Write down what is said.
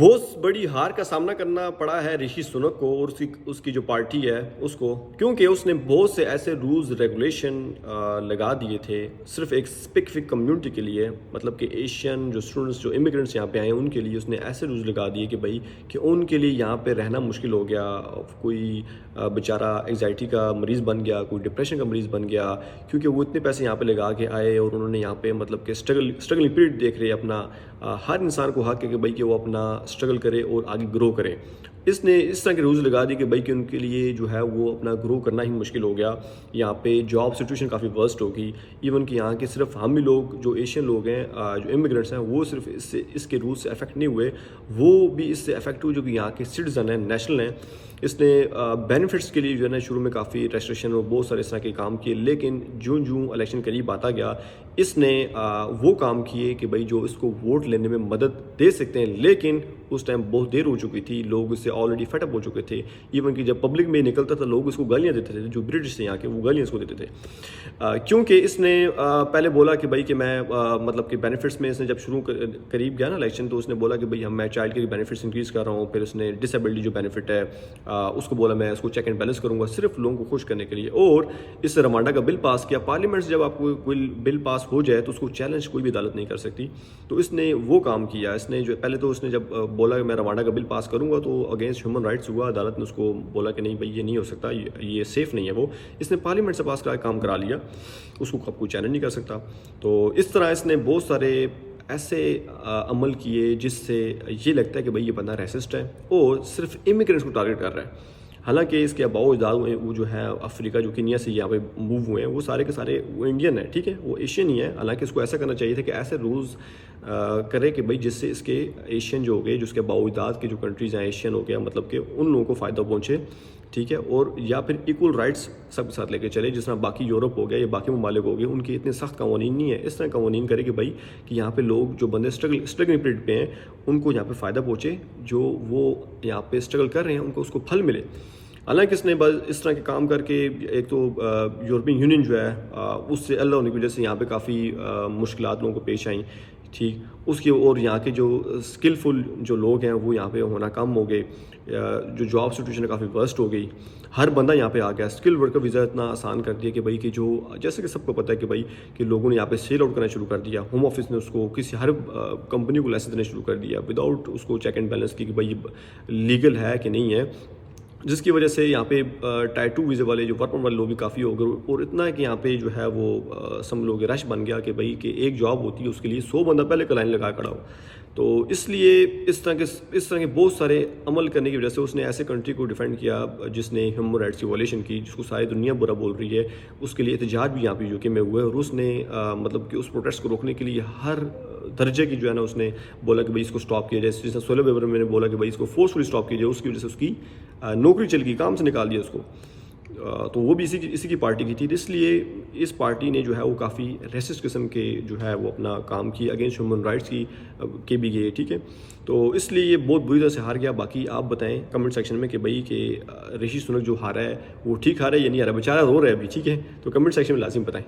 बहुत बड़ी हार का सामना करना पड़ा है ऋषि सुनक को और उसकी जो पार्टी है उसको, क्योंकि उसने बहुत से ऐसे रूल्स रेगुलेशन लगा दिए थे सिर्फ एक स्पेसिफिक कम्युनिटी के लिए। मतलब कि एशियन जो स्टूडेंट्स जो इमिग्रेंट्स यहाँ पे आए हैं उनके लिए उसने ऐसे रूल्स लगा दिए कि भाई कि उनके लिए यहाँ पे रहना मुश्किल हो गया। कोई बेचारा एग्जाइटी का मरीज़ बन गया, कोई डिप्रेशन का मरीज़ बन गया, क्योंकि वो इतने पैसे यहाँ पे लगा के आए और उन्होंने यहाँ पे मतलब कि स्ट्रगलिंग पीरियड देख रहे हैं अपना। हर इंसान को हक है कि भाई कि वो अपना स्ट्रगल करे और आगे ग्रो करे। इसने इस तरह के रूल्स लगा दिए कि भाई कि उनके लिए जो है वो अपना ग्रो करना ही मुश्किल हो गया। यहाँ पे जॉब सिचुएशन काफ़ी वर्स्ट होगी। इवन कि यहाँ के सिर्फ हम ही लोग जो एशियन लोग हैं, जो इमिग्रेंट्स हैं, वो सिर्फ इसके रूल्स से अफेक्ट नहीं हुए, वो भी इससे अफेक्ट हुए जो कि यहाँ के सिटीजन हैं, नेशनल हैं। इसने बेनिफिट्स के लिए जो है ना शुरू में काफ़ी रेस्ट्रिक्शन और बहुत सारे इस तरह के काम किए, लेकिन जूं इलेक्शन करीब आता गया इसने वो काम किए कि भाई जो इसको वोट लेने में मदद दे सकते हैं। लेकिन उस टाइम बहुत देर हो चुकी थी, लोग इससे ऑलरेडी फेटअप हो चुके थे। इवन कि जब पब्लिक में निकलता था लोग इसको गालियाँ देते थे, जो ब्रिटिश थे यहाँ के वो गालियाँ इसको देते थे, क्योंकि इसने पहले बोला कि भाई कि मैं मतलब कि बेनिफिट्स में इसने जब शुरू करीब गया ना इलेक्शन, तो उसने बोला कि भाई मैं चाइल्ड के बेनिफिट्स इंक्रीज़ कर रहा हूँ। फिर उसने डिसेबिलिटी जो बेनिफिट है उसको बोला मैं उसको चेक एंड बैलेंस करूँगा सिर्फ लोगों को खुश करने के लिए। और इस रवांडा का बिल पास किया। पार्लियामेंट से जब आपको कोई बिल पास हो जाए तो उसको चैलेंज कोई भी अदालत नहीं कर सकती, तो इसने वो काम किया। इसने जो पहले तो उसने जब बोला कि मैं रवांडा का बिल पास करूँगा तो अगेंस्ट ह्यूमन राइट्स हुआ। अदालत ने उसको बोला कि नहीं भाई ये नहीं हो सकता, ये सेफ़ नहीं है। वो इसने पार्लियामेंट से पास करा काम करा लिया, उसको कब कोई चैलेंज नहीं कर सकता। तो इस तरह इसने बहुत सारे ऐसे अमल किए जिससे ये लगता है कि भाई ये बंदा रेसिस्ट है और सिर्फ इमिग्रेंट्स को टारगेट कर रहा है। हालांकि इसके अबाउजाद हुए वो जो है अफ्रीका जो कीनिया से यहाँ पे मूव हुए हैं वो सारे के सारे वो इंडियन है, ठीक है, वो एशियन ही है। हालांकि इसको ऐसा करना चाहिए था कि ऐसे रूल्स करे कि भाई जिससे इसके एशियन जो हो गए, जिसके अबाउजाद के जो कंट्रीज़ हैं एशियन हो गया, मतलब कि उन लोगों को फ़ायदा पहुँचे, ठीक है। और या फिर इक्वल राइट्स सबके साथ लेके चले, जिस तरह बाकी यूरोप हो गया या बाकी ममालिक हो गए, उनके इतने सख्त कवानीन नहीं है। इस तरह कवानीन करे कि भाई कि यहाँ पे लोग जो बंदे स्ट्रगलिंग पीरियड पे हैं उनको यहाँ पे फ़ायदा पहुँचे, जो वो यहाँ पे स्ट्रगल कर रहे हैं उनको उसको फल मिले। हालांकि इसने बस इस तरह के काम करके एक तो यूरोपियन यूनियन जो है उससे अल्लाह होने की वजह से यहाँ पे काफ़ी मुश्किलात लोगों को पेश आई, ठीक। उसकी और यहाँ के जो स्किलफुल जो लोग हैं वो यहाँ पे होना कम हो गए। जो जॉब सिचुएशन है काफ़ी वर्स्ट हो गई। हर बंदा यहाँ पे आ गया। स्किल वर्कर वीज़ा इतना आसान कर दिया कि भाई कि जो जैसे कि सबको पता है कि भाई कि लोगों ने यहाँ पे सेल आउट करना शुरू कर दिया। होम ऑफिस ने उसको किसी हर कंपनी को लाइसेंस देना शुरू कर दिया विदाउट उसको चेक एंड बैलेंस की कि भाई लीगल है कि नहीं है, जिसकी वजह से यहाँ पे टायर 2 वीज़े वाले जो वर्क परमिट वाले लोग भी काफ़ी हो गए। और इतना है कि यहाँ पे जो है वो सब लोग रश बन गया कि भाई कि एक जॉब होती है उसके लिए 100 बंदा पहले का लाइन लगा खड़ा हो। तो इसलिए इस तरह के बहुत सारे अमल करने की वजह से उसने ऐसे कंट्री को डिफेंड किया जिसने ह्यूमन राइट्स की वॉलेशन की, जिसको सारी दुनिया बुरा बोल रही है। उसके लिए एहतजाज भी यहाँ पे यूके में हुए और उसने मतलब कि उस प्रोटेस्ट को रोकने के लिए हर दर्जे की जो है ना उसने बोला कि भाई इसको स्टॉप किया जाए। जैसे 16 वेबर में बोला कि भाई इसको फोर्सफुली स्टॉप किया जाए, उसकी वजह से उसकी नौकरी चल गई, काम से निकाल दिया उसको। तो वो भी इसी की पार्टी की थी। इसलिए इस पार्टी ने जो है वो काफ़ी रेसिस्ट किस्म के जो है वो अपना काम किया, अगेंस्ट ह्यूमन राइट्स के भी गए, ठीक है। तो इसलिए ये बहुत बुरी तरह से हार गया। बाकी आप बताएं कमेंट सेक्शन में कि भाई कि ऋषि सुनक जो हारा है वो ठीक हारा है या नहीं हारा, बेचारा रो रहा है अभी, ठीक है। तो कमेंट सेक्शन में लाजिम बताएं।